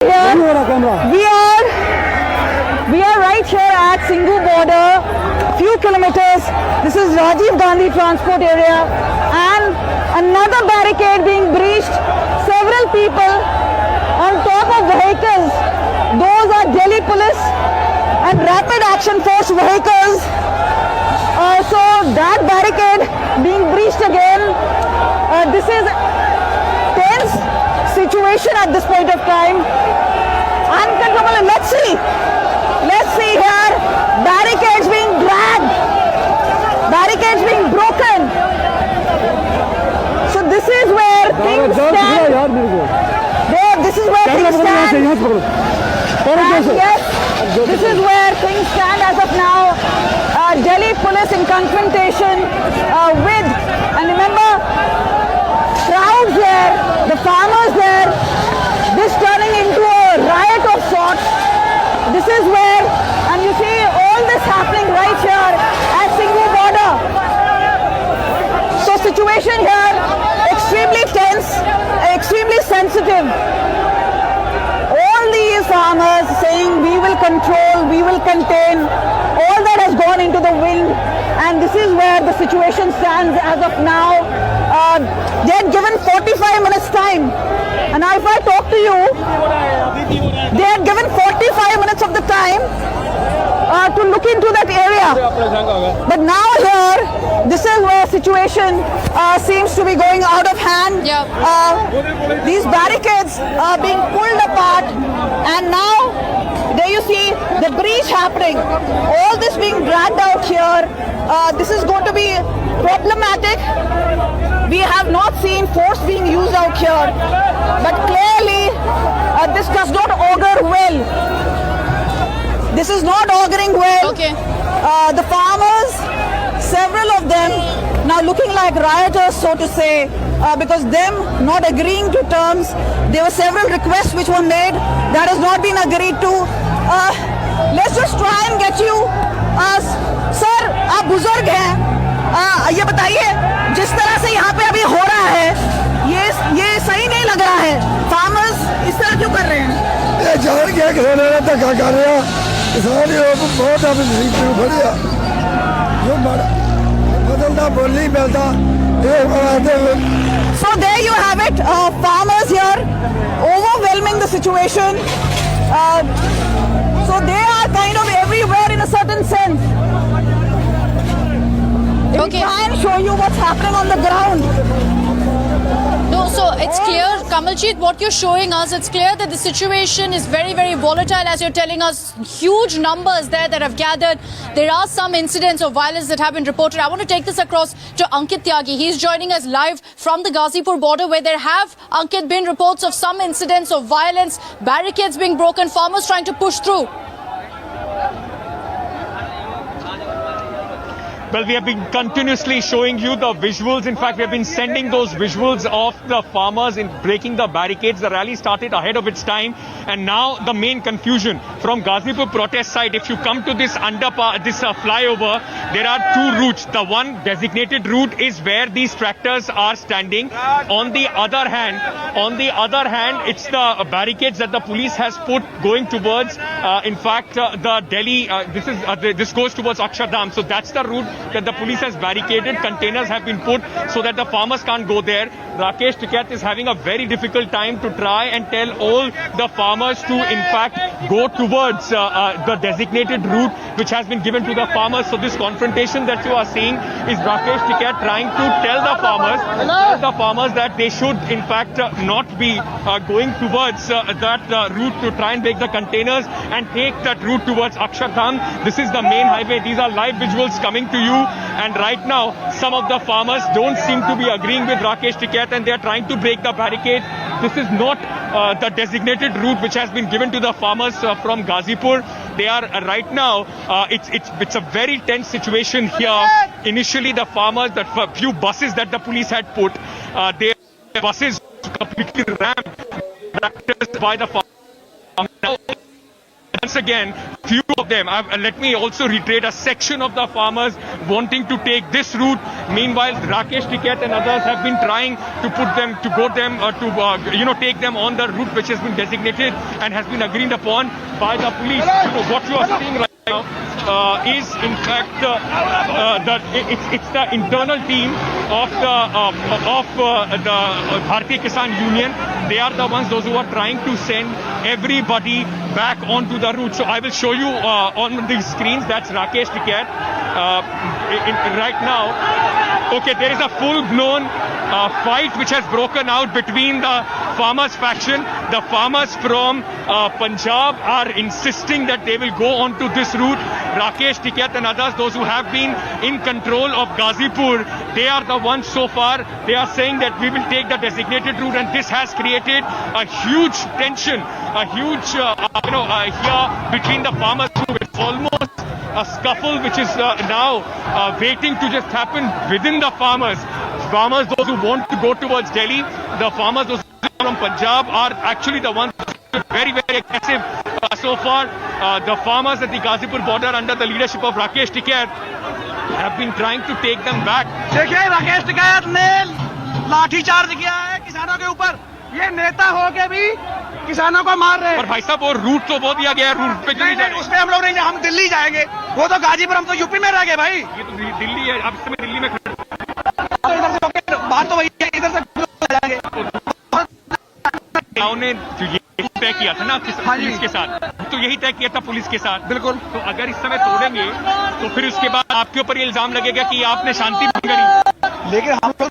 We are right here at Singhu border, few kilometers. This is Rajiv Gandhi transport area, and another barricade being breached. Several people on top of vehicles. Those are Delhi police and rapid action force vehicles. So that barricade being breached again. This is tense situation at this point of time. Uncontrollable. Let's see here. Barricades being dragged. Barricades being broken. So this is where things stand. This is where things stand. And yes, this is where things stand as of now. Delhi police in confrontation with, and remember, crowds there, the farmers there, this turning into a riot of sorts. This is where, and you see all this happening right here at Singhu border. So situation here, extremely tense, extremely sensitive. All these farmers saying we will control, we will contain, all that has gone into the wind, and this is where the situation stands as of now. They had given 45 minutes time, and now if I talk to you, they had given 45 minutes of the time to look into that area. But now here, this is where situation seems to be going out of hand. These barricades are being pulled apart, and now there you see the breach happening. All this being dragged out here. This is going to be problematic. We have not seen force being used out here, but clearly this does not augur well. This is not auguring well. Okay. The farmers, several of them, now looking like rioters, so to say, because them not agreeing to terms. There were several requests which were made that has not been agreed to. Let's just try and get you. Sir, आप बुजुर्ग हैं, ये बताइए जिस तरह से यहाँ पे अभी हो रहा है, ये सही नहीं लग रहा है. फार्मर्स इस तरह क्यों कर रहे हैं? ये जान के किसानों ने धक्का कर रहे हैं. किसान लोग बहुत अब नहीं बढ़िया. जो बदलता बोली मिलता ये बनाते हैं. So there you have it. Farmers here overwhelming the situation. So they are kind of everywhere in a certain sense. Okay. Try and show you what's happening on the ground. No, so it's clear, Kamaljeet, what you're showing us, it's clear that the situation is very, very volatile, as you're telling us. Huge numbers there that have gathered. There are some incidents of violence that have been reported. I want to take this across to Ankit Tyagi. He's joining us live from the Ghazipur border, where there have, Ankit, been reports of some incidents of violence, barricades being broken, farmers trying to push through. Well, we have been continuously showing you the visuals. In fact, we have been sending those visuals of the farmers in breaking the barricades. The rally started ahead of its time. And now the main confusion from Ghazipur protest side, if you come to this flyover, there are two routes. The one designated route is where these tractors are standing. On the other hand, it's the barricades that the police has put going towards, the Delhi, this goes towards Akshardham. So that's the route that the police has barricaded. Containers have been put so that the farmers can't go there. Rakesh Tikait is having a very difficult time to try and tell all the farmers to in fact go towards the designated route which has been given to the farmers. So this confrontation that you are seeing is Rakesh Tikait trying to tell the farmers that they should in fact not be going towards that route to try and break the containers and take that route towards Akshardham. This is the main highway. These are live visuals coming to you, and right now some of the farmers don't seem to be agreeing with Rakesh Tikait and they are trying to break the barricade. This is not the designated route which has been given to the farmers from Ghazipur. They are right now, it's a very tense situation here. Initially the farmers, the few buses that the police had put, their buses completely rammed by the farmers. Now, once again, few of them. Let me also reiterate, a section of the farmers wanting to take this route. Meanwhile, Rakesh Tikait and others have been trying to take them on the route which has been designated and has been agreed upon by the police. What you are seeing right now is in fact it's the internal team of the Bharatiya Kisan Union. They are the ones, those who are trying to send everybody back onto the route. So I will show you on the screens. That's Rakesh Tikait right now. Okay, there is a full-blown fight which has broken out between the farmers faction. The farmers from Punjab are insisting that they will go onto this route. Rakesh Tikait and others, those who have been in control of Ghazipur, they are the ones so far. They are saying that we will take the designated route, and this has created a huge tension, a huge here between the farmers. It's almost a scuffle which is now waiting to just happen within the farmers. Farmers, those who want to go towards Delhi, the farmers, those from Punjab, are actually the ones very, very aggressive. So far, the farmers at the Ghazipur border under the leadership of Rakesh Tikait have been trying to take them back. देखिए राकेश टिकैत ने लाठीचार्ज किया है किसानों के ऊपर। ये नेता होके भी किसानों को मार रहे हैं। और भाई साहब, वो रूट तो वो दिया गया है, रूट पे क्यों नहीं जा रहे? उस पे हम लोग नहीं, हम दिल्ली जाएंगे। वो तो गाजीपुर, हम तो यूपी में रह गए भाई। ये तो दिल्ली है, अब इस समय दिल्ली में तो इधर से बात तो वही है, इधर से जाएंगे। ने जो ये तय किया था ना पुलिस के साथ, तो यही तय किया था पुलिस के साथ। बिल्कुल। तो अगर इस समय तोड़ेंगे तो फिर उसके बाद आपके ऊपर ये इल्जाम लगेगा कि आपने शांति भंग करी। लेकिन हम लोग